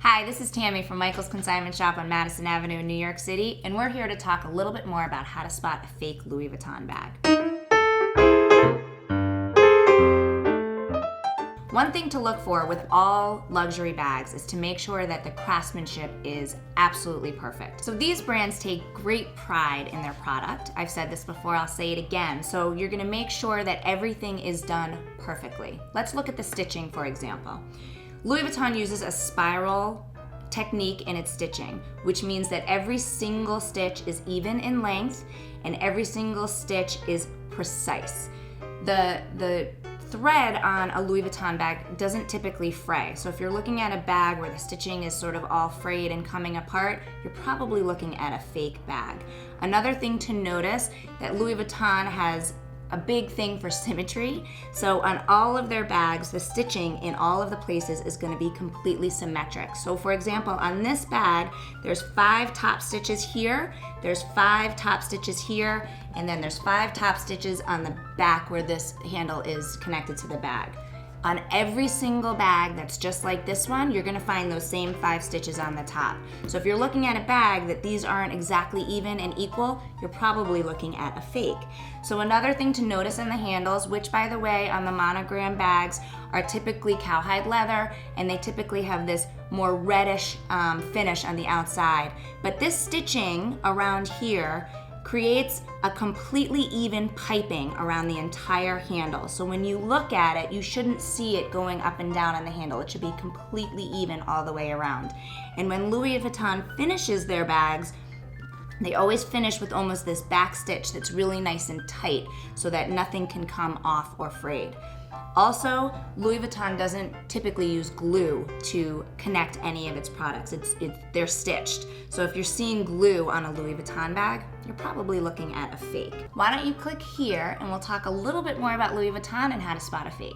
Hi, this is Tammy from Michael's Consignment Shop on Madison Avenue in New York City, and we're here to talk a little bit more about how to spot a fake Louis Vuitton bag. One thing to look for with all luxury bags is to make sure that the craftsmanship is absolutely perfect. So these brands take great pride in their product. I've said this before, I'll say it again. So you're gonna make sure that everything is done perfectly. Let's look at the stitching, for example. Louis Vuitton uses a spiral technique in its stitching, which means that every single stitch is even in length and every single stitch is precise. The thread on a Louis Vuitton bag doesn't typically fray. So if you're looking at a bag where the stitching is sort of all frayed and coming apart, you're probably looking at a fake bag. Another thing to notice that Louis Vuitton has a big thing for symmetry. So on all of their bags, the stitching in all of the places is going to be completely symmetric. So for example, on this bag, there's 5 top stitches here, there's 5 top stitches here, and then there's 5 top stitches on the back where this handle is connected to the bag. On every single bag that's just like this one, you're gonna find those same 5 stitches on the top. So if you're looking at a bag that these aren't exactly even and equal, you're probably looking at a fake. So another thing to notice in the handles, which by the way on the monogram bags are typically cowhide leather, and they typically have this more reddish finish on the outside. But this stitching around here creates a completely even piping around the entire handle. So when you look at it, you shouldn't see it going up and down on the handle. It should be completely even all the way around. And when Louis Vuitton finishes their bags, they always finish with almost this back stitch that's really nice and tight so that nothing can come off or frayed. Also, Louis Vuitton doesn't typically use glue to connect any of its products. They're stitched. So if you're seeing glue on a Louis Vuitton bag, you're probably looking at a fake. Why don't you click here and we'll talk a little bit more about Louis Vuitton and how to spot a fake.